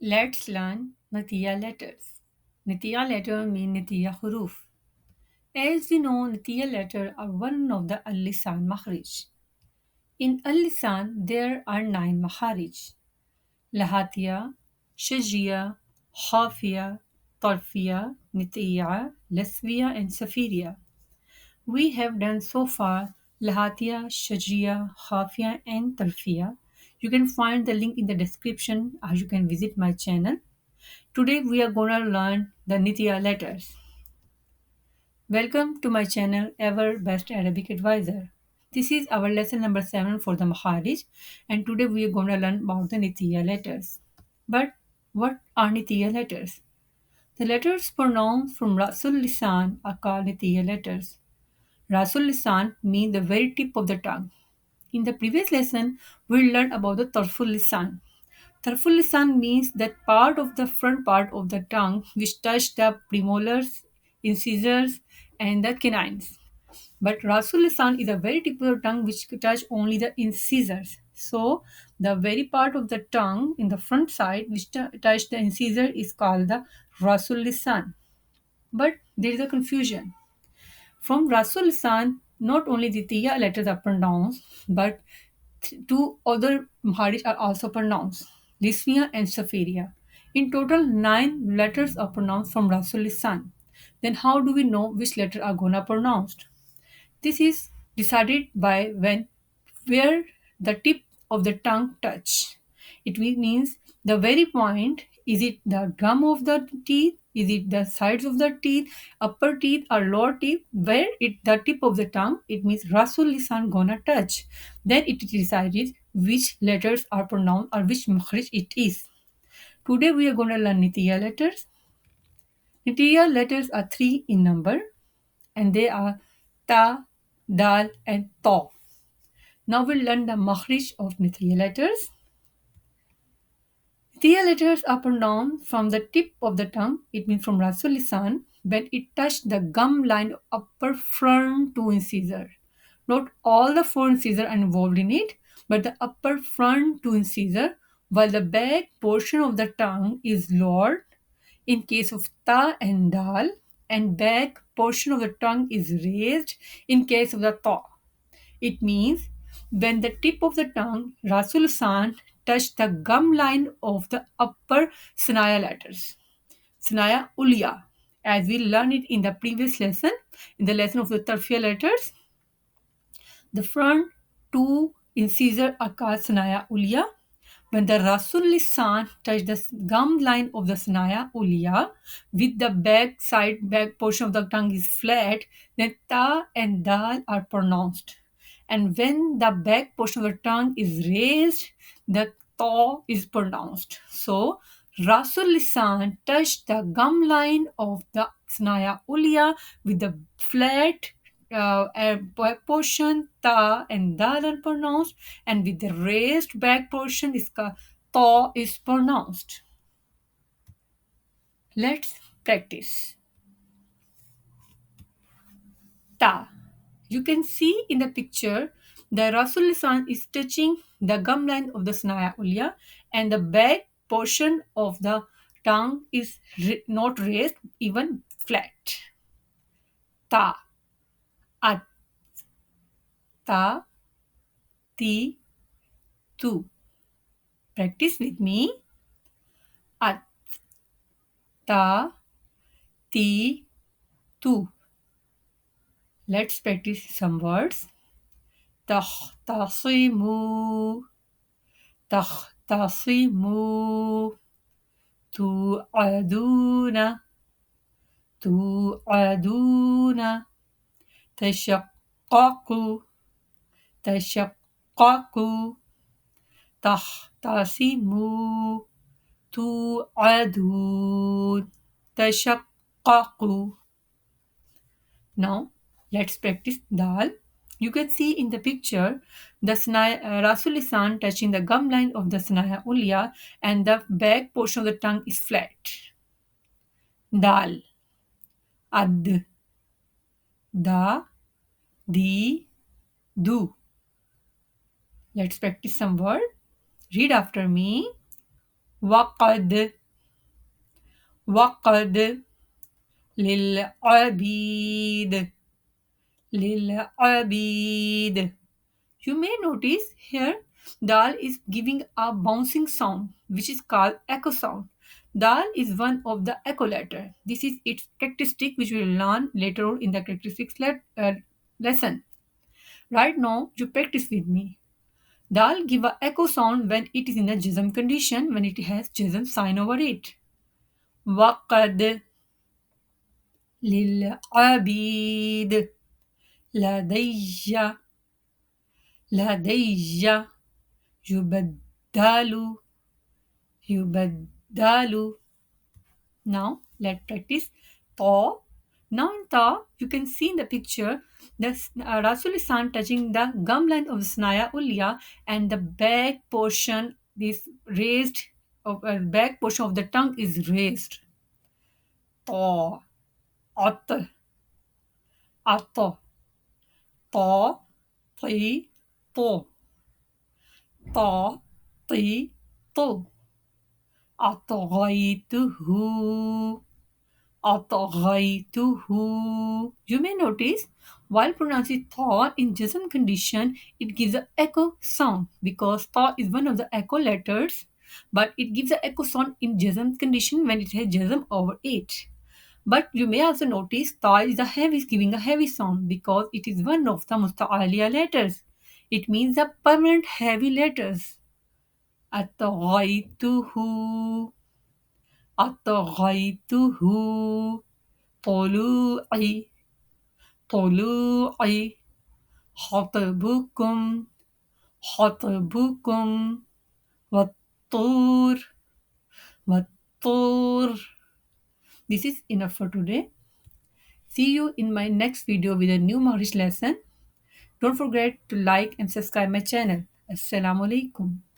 Let's learn Nitiya letters. Nitiya letter mean Nitiya حروف. As we know, Nitiya letter are one of the al-lisan makhrij. In al-lisan, there are 9 makhraj. Lahatiya, shajria, Hafia, tarfiya, Nitiya, lasviya and safiria. We have done so far lahatiya, shajria, Hafia and tarfiya. You can find the link in the description or you can visit my channel. Today we are going to learn the Nitiya letters. Welcome to my channel Ever Best Arabic Advisor. This is our lesson number 7 for the makhraj and today we are going to learn about the Nitiya letters. But what are Nitiya letters? The letters pronounced from Rasul Lisan are called Nitiya letters. Rasul Lisan means the very tip of the tongue. In the previous lesson, we learned about the Tarful Lisan. Tarful lisan means that part of the front part of the tongue which touch the premolars, incisors, and the canines. But rasul lisan is a very tip of the tongue which touch only the incisors. So the very part of the tongue in the front side which touch the incisor is called the rasul lisan. But there is a confusion. From rasul lisan, not only the tiya letters are pronounced, but two other makhraj are also pronounced, Lismia and Safiria. In total, 9 letters are pronounced from Rasul lisan. Then how do we know which letter are gonna pronounced? This is decided by when where the tip of the tongue touch. It means the very point. Is it the gum of the teeth? Is it the sides of the teeth, upper teeth or lower teeth? Where it the tip of the tongue, it means Rasul lisan gonna touch. Then it decides which letters are pronounced or which makhraj it is. Today we are gonna learn Nitiya letters. Nitiya letters are 3 in number and they are ta, dal and ta. Now we'll learn the makhraj of Nitiya letters. Nitiya letters are pronounced from the tip of the tongue, it means from Rasul lisan, when it touches the gum line upper front 2 incisor. Not all the 4 incisors are involved in it, but the upper front 2 incisor, while the back portion of the tongue is lowered in case of ta and dal, and back portion of the tongue is raised in case of the ta. It means when the tip of the tongue, Rasul San, touch the gum line of the upper Sanaya letters. Sanaya Ulia. As we learned it in the previous lesson, in the lesson of the tarfiya letters, the front 2 incisors are called Sanaya Ulia. When the Rasul lisan touch the gum line of the Sanaya Ulia with the back portion of the tongue is flat, then ta and dal are pronounced. And when the back portion of the tongue is raised, the ta is pronounced. So Rasul lisan touch the gum line of the Sanaya Ulia with the flat portion ta and dal are pronounced, and with the raised back portion is ta is pronounced. Let's practice. Ta. You can see in the picture the Rasul lisan is touching the gum line of the Sanaya Ulia and the back portion of the tongue is not raised, even flat. Ta. At. Ta. Ti. Tu. Practice with me. At. Ta. Ti. Tu. Let's practice some words. تختصموا تختصموا توعدون توعدون تشققوا تشققوا تختصموا توعدون تشققوا. Now let's practice dal. You can see in the picture the Rasul lisan touching the gum line of the Sanaya Ulia and the back portion of the tongue is flat. Dal. Ad. Da. Di. Du. Let's practice some word. Read after me. وقد وقد للعبيد للعبيد. You may notice here dal is giving a bouncing sound which is called echo sound. Dal is one of the echo letter. This is its characteristic which we will learn later on in the lesson. Right now you practice with me. Dal give a echo sound when it is in a jazm condition, when it has jazm sign over it. وقد للعبيد لدي لدي يبدل يبدل. Now let's practice ta. Now in ta, you can see in the picture the Rasul is sun touching the gum line of Snaya Ulya, and the back portion, this raised back portion of the tongue is raised. Ta, at, at, ta, ti, to, ta, ti, to. أطغيته أطغيته. You may notice while pronouncing tha in jazm condition, it gives an echo sound because tha is one of the echo letters, but it gives an echo sound in jazm condition when it has jazm over it. But you may also notice tha is giving a heavy sound because it is one of the musta'aliya letters. It means the permanent heavy letters. أطغيته أطغيته طلوعي طلوعي حطبكم حطبكم والطور والطور. This is enough for today. See you in my next video with a new makhrij lesson. Don't forget to like and subscribe my channel. Assalamu alaikum.